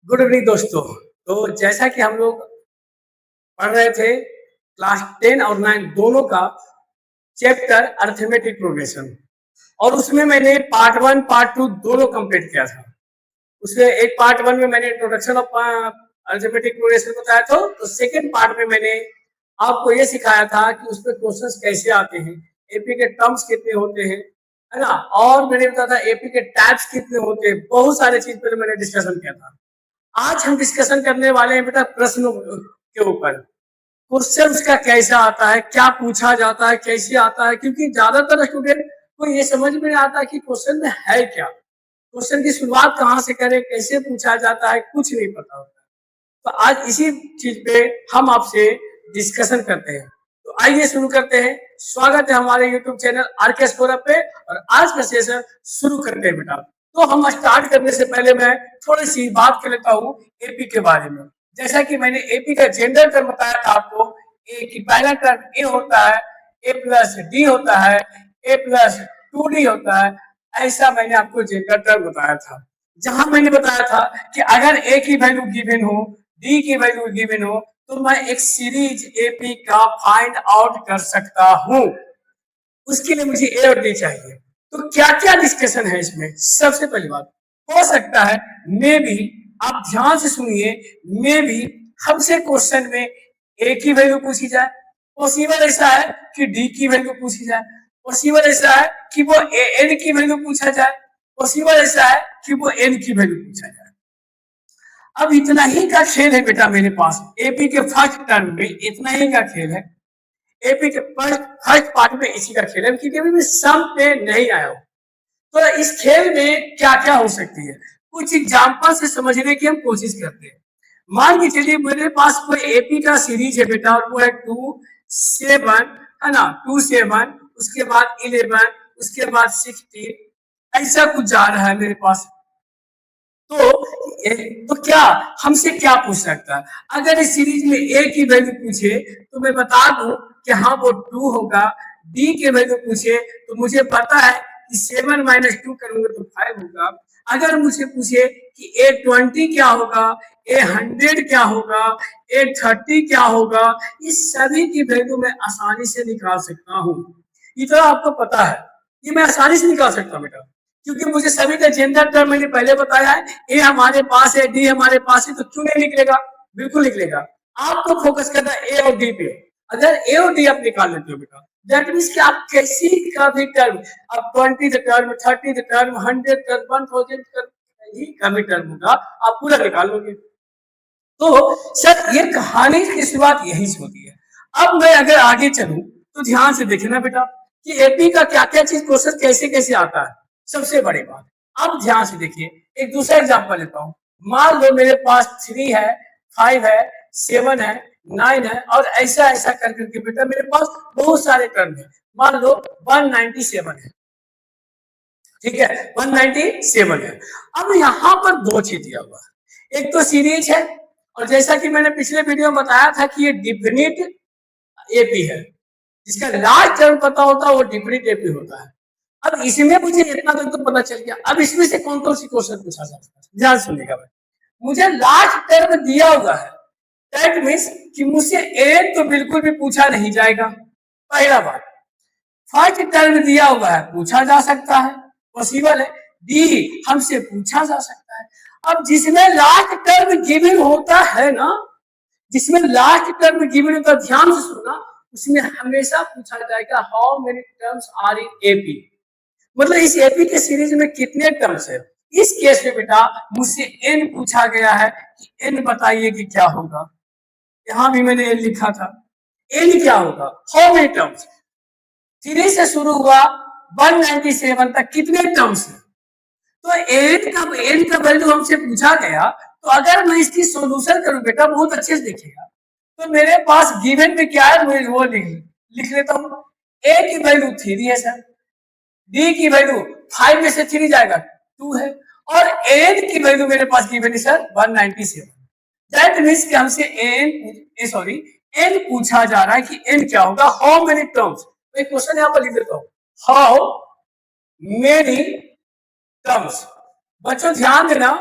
Good evening दोस्तों। तो जैसा कि हम लोग पढ़ रहे थे क्लास 10 और 9 दोनों का चैप्टर अरिथमेटिक प्रोग्रेशन, और उसमें मैंने पार्ट 1 पार्ट 2 दोनों कंप्लीट किया था। उसमें एक पार्ट 1 में मैंने इंट्रोडक्शन ऑफ अरिथमेटिक प्रोग्रेशन बताया था, तो सेकंड पार्ट में मैंने आपको ये सिखाया था कि उसमें क्वेश्चंस कैसे आते हैं, एपी के टर्म्स कितने होते हैं, है ना, और मैंने बताया था एपी के टाइप्स कितने होते हैं। बहुत सारे चीज पर मैंने डिस्कशन किया था। आज हम डिस्कशन करने वाले हैं बेटा प्रश्नों के ऊपर। क्वेश्चन का कैसा आता है, क्या पूछा जाता है, कैसे आता है, क्योंकि ज्यादातर स्टूडेंट को ये समझ में नहीं आता कि क्वेश्चन में है क्या, क्वेश्चन की शुरुआत कहाँ से करें, कैसे पूछा जाता है, कुछ नहीं पता होता। तो आज इसी चीज पे हम आपसे डिस्कशन करते हैं। तो आइए शुरू करते हैं। स्वागत है हमारे यूट्यूब चैनल आरके स्कोर पे, और आज का सेशन शुरू करते हैं बेटा। तो हम स्टार्ट करने से पहले मैं थोड़ी सी बात कर लेता हूँ एपी के बारे में। जैसा कि मैंने एपी का जेंडर टर्म बताया था आपको, ए की पहला टर्म ए होता है, ए प्लस डी होता है, ए प्लस 2d होता है। ऐसा मैंने आपको जेंडर टर्म बताया था, जहां मैंने बताया था कि अगर ए की वैल्यू गिवन हो, डी की वैल्यू गिवन हो, तो मैं एक सीरीज एपी का फाइंड आउट कर सकता हूं। उसके लिए मुझे ए और डी चाहिए। तो क्या क्या डिस्कशन है इसमें? सबसे पहली बात, हो सकता है मे भी, आप ध्यान से सुनिए, मे भी हमसे क्वेश्चन में ए की वैल्यू पूछी जाए, पॉसिबल ऐसा है कि डी की वैल्यू पूछी जाए, पॉसिबल ऐसा है कि वो एन की वैल्यू पूछा जाए, पॉसिबल ऐसा है कि वो एन की वैल्यू पूछा जाए। अब इतना ही का खेल है बेटा मेरे पास, एपी के फर्स्ट टर्म में इतना ही का खेल है। एपी के फर्स्ट पार्ट में इसी का खेल है, क्योंकि अभी मैं सम पे नहीं आया हूं। तो इस खेल में क्या क्या हो सकती है, कुछ एग्जाम्पल से समझने की हम कोशिश करते हैं। मान के चलिए मेरे पास कोई एपी का सीरीज है बेटा, और वो है 2 7, है ना, 2 7, उसके बाद 11, उसके बाद 16, ऐसा कुछ जा रहा है मेरे पास। तो क्या हमसे क्या पूछ सकता है? अगर इस सीरीज में ए की वैल्यू पूछे तो मैं बता दूं कि हाँ वो 2 होगा। डी के वैल्यू पूछे तो मुझे पता है कि 7 माइनस 2 करूंगा तो 5 होगा। अगर मुझे पूछे कि A20 क्या होगा, A100 क्या होगा, A30 क्या होगा, इस सभी की वैल्यू मैं आसानी से निकाल सकता हूँ। इतना आपको पता है, ये मैं आसानी से निकाल सकता हूँ बेटा, क्योंकि मुझे सभी का जेंडर टर्म मैंने पहले बताया है। ए हमारे पास है, डी हमारे पास है, तो क्यों नहीं निकलेगा? बिल्कुल निकलेगा। आपको फोकस करना है ए और डी पे। अगर ए और डी आप निकाल लेते हो बेटा, दैट मीन्स कि आप किसी का भी टर्म, आप 20 the term, 30 the term, 100 term, 1000 term, कहीं का भी टर्म होगा आप पूरा निकाल लोगे। तो सर ये कहानी की शुरुआत यही से होती है। अब मैं अगर आगे चलूं तो ध्यान से देखना बेटा कि एपी का क्या क्या चीज प्रोसेस कैसे कैसे आता है। सबसे बड़ी बात, अब ध्यान से देखिए, एक दूसरा एग्जांपल लेता हूं। मान लो मेरे पास 3 है, 5 है, 7 है, 9 है, और ऐसा ऐसा कर करके बेटा मेरे पास बहुत सारे टर्म है। मान लो 197 है, ठीक है, 197 है। अब यहाँ पर दो चीज दिया हुआ है, एक तो सीरीज है, और जैसा कि मैंने पिछले वीडियो में बताया था कि ये डिफिनिट एपी है, जिसका लास्ट टर्म पता होता है वो डिफिनिट एपी होता है। अब इसमें मुझे इतना तक तो पता चल गया। अब इसमें से कौन कौन सी क्वेश्चन पूछा जा सकता है, ध्यान सुनिएगा भाई। मुझे लास्ट टर्म दिया हुआ है, दैट मीन्स कि मुझसे एन तो बिल्कुल भी पूछा नहीं जाएगा, पहला बात। फर्स्ट टर्म दिया हुआ है, पूछा जा सकता है, पॉसिबल है। डी हमसे पूछा जा सकता है। अब जिसमें लास्ट टर्म गिवन होता है ना, जिसमें लास्ट टर्म गिवन होता है, ध्यान से सुनना, उसमें हमेशा पूछा जाएगा how many terms are in AP, मतलब इस एपी के सीरीज में कितने टर्म्स है। इस केस में बेटा मुझसे एन पूछा गया है कि एन बताइए कि क्या होगा। यहां भी मैंने एन लिखा था, एन क्या होगा, हाउ मेनी टर्म्स। 3 से शुरू हुआ 197 तक कितने टर्म्स है, तो एन का वैल्यू हमसे पूछा गया। तो अगर मैं इसकी सॉल्यूशन करूं बेटा, बहुत अच्छे से देखिएगा, तो मेरे पास गिवन में क्या है, मुझे वो लिख लेता हूं। ए की वैल्यू 3 है सर, डी की वैल्यू 5 में से 3 जाएगा 2 है, और एन की वैल्यू मेरे पास गिवन है सर 197। दैट मींस कि हमसे एन पूछा जा रहा है कि एन क्या होगा, हाउ मेनी टर्म्स। मैं क्वेश्चन यहां पर लिख देता हूं, हाउ मेनी टर्म्स। बच्चों ध्यान देना,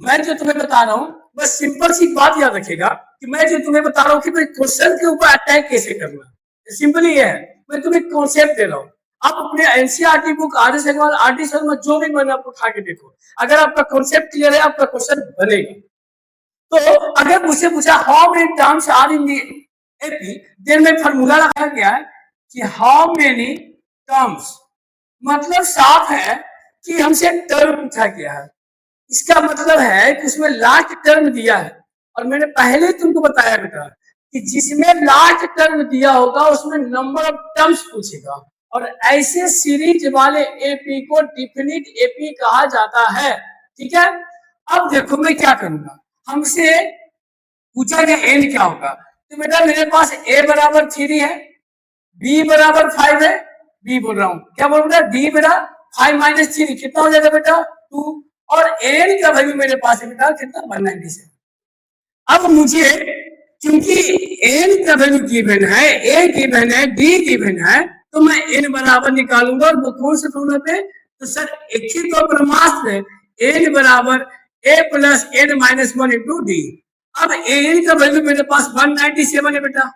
मैं जो तुम्हें बता रहा हूँ बस सिंपल सी बात याद रखेगा कि मैं जो तुम्हें बता रहा हूँ कि भाई क्वेश्चन के ऊपर अटैक कैसे करना, सिंपल ही है। मैं तुम्हें कॉन्सेप्ट दे रहा हूँ, आप अपने NCERT book R S Agarwal R D Sharma जो भी मैंने आपको उठा के देखो, अगर आपका कॉन्सेप्ट क्लियर है आपका क्वेश्चन बनेगा। तो अगर मुझसे पूछा how many terms are in the AP, then में फॉर्मूला लगाया गया है कि हाउ मेनी टर्म्स, मतलब साफ है कि हमसे टर्म पूछा गया है। इसका मतलब है कि उसमें लास्ट टर्म दिया है, और मैंने पहले तुमको बताया बेटा कि जिसमें लास्ट टर्म दिया होगा उसमें नंबर ऑफ टर्म्स पूछेगा, और ऐसे सीरीज वाले एपी को डिफिनिट एपी कहा जाता है। ठीक है, अब देखो मैं क्या करूंगा, हमसे पूछा गया एन क्या होगा, तो बेटा मेरे पास ए बराबर 3 है, बी बराबर 5 है, बी बोल रहा हूं क्या बोल रहा, डी बेटा 5 माइनस 3 कितना हो जाएगा बेटा 2, और एन का वैल्यू मेरे पास है बेटा कितना 197। अब मुझे क्योंकि एन का वैल्यू गिवन है, ए गिवन है, डी गिवन है, तो मैं एन बराबर निकालूंगा, और वो कौन से फॉर्मूला पे, तो सर एक ही तो प्रमास है, एन बराबर a plus n minus 1 into d. अब एन का वैल्यू मेरे पास 197 है बेटा,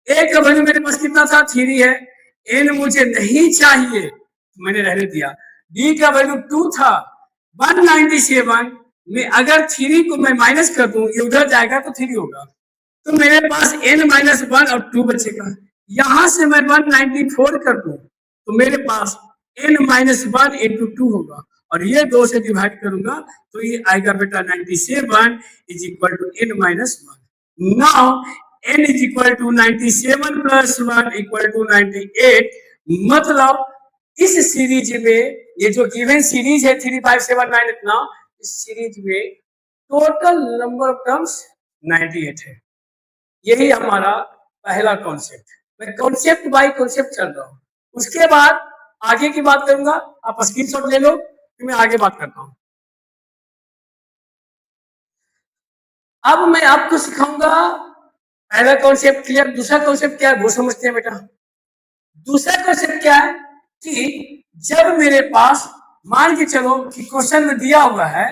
ए का वैल्यू मेरे पास कितना था 3 है, एन मुझे नहीं चाहिए मैंने रहने दिया, डी का वैल्यू 2 था, 197 में अगर 3 को मैं माइनस कर दूं, ये उधर जाएगा तो 3 होगा, तो मेरे पास n माइनस 1 और 2 बचेगा, यहां से मैं 194 कर दूं तो मेरे पास n माइनस 1 इंटू 2 होगा, और ये 2 से डिवाइड करूंगा तो ये आएगा बेटा 97 is equal to n minus 1। Now n is equal to 97 plus 1 equal to 98, मतलब इस सीरीज में ये जो गिवन सीरीज है 3 5 7 9 इतना, इस सीरीज में टोटल नंबर ऑफ टर्म्स 98 है। यही हमारा पहला कॉन्सेप्ट, मैं कॉन्सेप्ट बाय कॉन्सेप्ट चल रहा हूं, उसके बाद आगे की बात करूंगा, आप स्क्रीनशॉट ले लो फिर मैं आगे बात करता हूं। अब मैं आपको सिखाऊंगा पहला कॉन्सेप्ट क्लियर, दूसरा कॉन्सेप्ट क्या है वो समझते हैं बेटा। दूसरा कॉन्सेप्ट क्या है कि जब मेरे पास मान के चलो कि क्वेश्चन में दिया हुआ है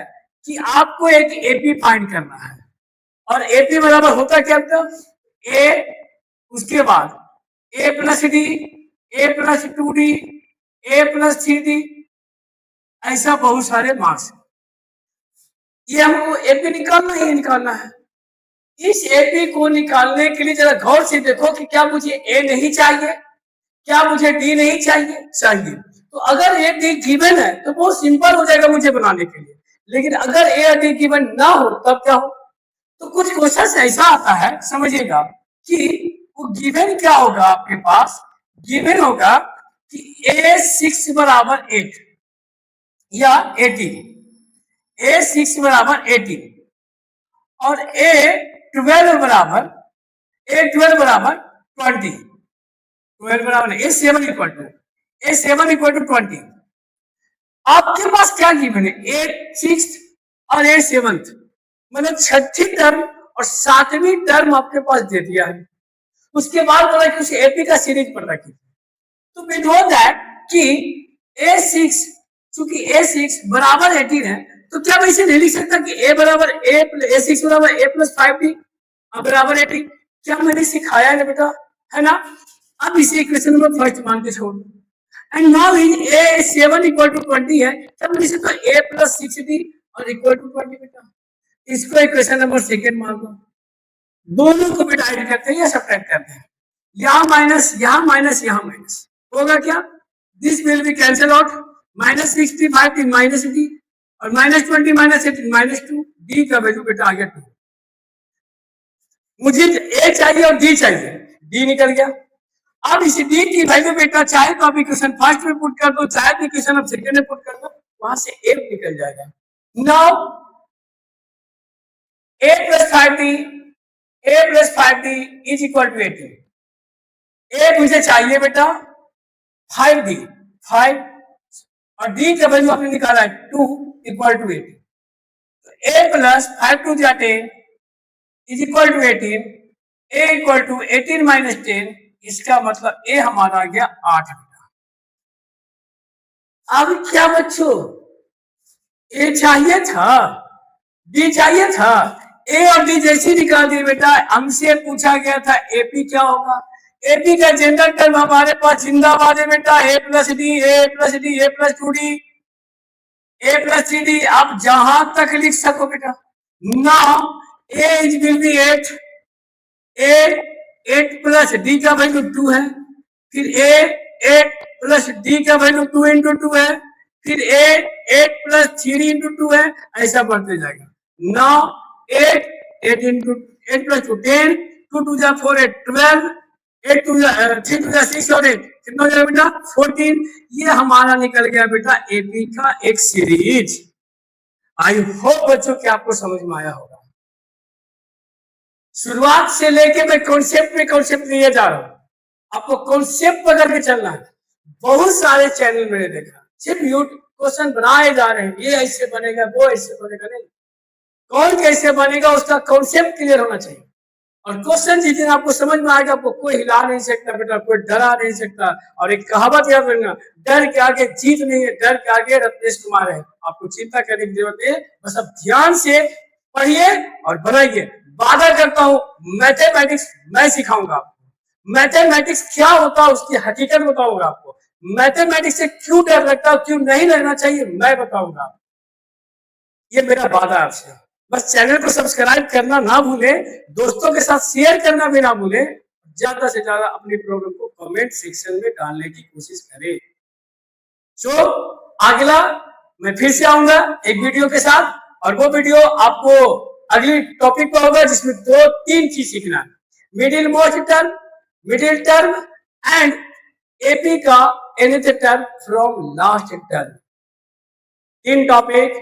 कि आपको एक एपी फाइंड करना है, और एपी बराबर होता क्या बेटा, ए उसके बाद ए प्लस डी, ए प्लस 2d, ए प्लस 3d, ऐसा बहुत सारे मार्क्स, ये हमको एपी निकालना ही निकालना है। इस एपी को निकालने के लिए जरा गौर से देखो कि क्या मुझे ए नहीं चाहिए, क्या मुझे डी नहीं चाहिए, चाहिए। तो अगर ए डी गिवन है तो बहुत सिंपल हो जाएगा मुझे बनाने के लिए, लेकिन अगर ए और डी गिवन ना हो तब क्या हो, तो कुछ क्वेश्चन ऐसा आता है समझिएगा कि वो गिवन क्या होगा आपके पास, गिवन होगा कि a6 बराबर 8 या 18, a6 बराबर 18 और a12 बराबर 20, 12 बराबर a7 इक्वल टू 20। आपके पास क्या गिवन है, 8 6 और 8 7, मतलब छठी टर्म और 7वीं टर्म आपके पास दे दिया है। उसके बाद बोला कि उस एपी का सीरीज पता कीजिए, तो वी नो दैट कि a6 चूंकि a6 बराबर 18 है, तो क्या मैं इसे नहीं लिख सकता कि a बराबर a6 बराबर a प्लस 5d बराबर 18, क्या मैंने सिखाया है ना बेटा, है ना। अब इसे इक्वेशन नंबर फर्स्ट मान के छोड़, and now in a7 equal to 20 है, तब मैं इसे तो a प्लस 6d और इक्वल टू 20 बेटा, इसको इक्वेशन नंबर सेकंड मान लो, दोनों को भी डिवाइड करते हैं या सब्ट्रैक्ट करते हैं, यहां माइनस यहां माइनस यहां माइनस होगा क्या, this will be cancel out, minus 65 in minus D और माइनस 20 माइनस 18 माइनस 2, डी का वैल्यू बेटा आ गया 2, मुझे ए चाहिए और डी चाहिए, डी निकल गया। अब इस डी की वैल्यू बेटा चाहे तो आप इक्वेशन फर्स्ट में पुट कर दो, चाहे तो इक्वेशन आप सेकंड में पुट कर दो, वहां से ए निकल जाएगा। Now a plus 5d is equal to 18, a मुझे चाहिए बेटा 5d 5 और d का वैल्यू आपने निकाला है 2 इक्वल टू 18, तो a plus 5 two 10 is equal to 18, a equal to 18 minus 10, इसका मतलब a हमारा आ गया 8 बेटा। अब क्या बच्चों, a चाहिए था डी चाहिए था, ए और डी जैसे निकाल दिए बेटा। हमसे पूछा गया था एपी क्या होगा। एपी का जनरल टर्म हमारे पास जिंदाबाद है बेटा, ए प्लस डी, ए प्लस डी, ए प्लस टू डी, ए प्लस थ्री डी। आप जहां तक लिख सको बेटा। Now A is will be 8, A 8 plus D का वैल्यू 2 है, फिर ए 8 प्लस डी का वैल्यू 2 इंटू 2 है, फिर ए 8 प्लस 3 इंटू 2 है, ऐसा बढ़ते जाएगा। नाउ 8 8 इंटू 8 प्लस 2 10, 2 2 जा 4 8 12, 8 2 जा 3 2 जा 6 और 8 कितना हो जाएगा बेटा 14। ये हमारा निकल गया बेटा एपी का एक सीरीज। आई होप बच्चों कि आपको समझ में आया होगा। शुरुआत से लेके मैं कॉन्सेप्ट पे कॉन्सेप्ट लिए जा रहा हूं, आपको कॉन्सेप्ट पकड़ के चलना है। बहुत सारे चैनल मैंने देखा सिर्फ यूट्यूब क्वेश्चन बनाए जा रहे हैं, ये ऐसे बनेगा वो ऐसे बनेगा, नहीं कौन कैसे बनेगा उसका कॉन्सेप्ट क्लियर होना चाहिए। और क्वेश्चन जिस दिन आपको समझ में आएगा आपको कोई हिला नहीं सकता बेटा, कोई डरा नहीं सकता। और एक कहावत याद रखना, डर के आगे जीत नहीं है, डर के आगे रत्नेश कुमार है। आपको चिंता करने की जरूरत है, बस अब ध्यान से पढ़िए और बनाइए। वादा करता हूं मैथमेटिक्स मैं सिखाऊंगा आपको। मैथमेटिक्स क्या होता है उसकी हकीकत बताऊंगा आपको। मैथमेटिक्स से क्यों डर लगता है, क्यों नहीं लगना चाहिए मैं बताऊंगा। ये मेरा वादा आपसे। बस चैनल को सब्सक्राइब करना ना भूले, दोस्तों के साथ शेयर करना भी ना भूले, ज्यादा से ज्यादा अपनी प्रॉब्लम को कमेंट सेक्शन में डालने की कोशिश करें। तो अगला मैं फिर से आऊंगा एक वीडियो के साथ, और वो वीडियो आपको अगली टॉपिक पर होगा जिसमें 2-3 चीज सीखना है, middle most term, middle term and AP का nth term from last term. 3 topic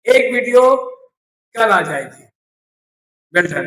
एक वीडियो कल आ जाएगी। बेटर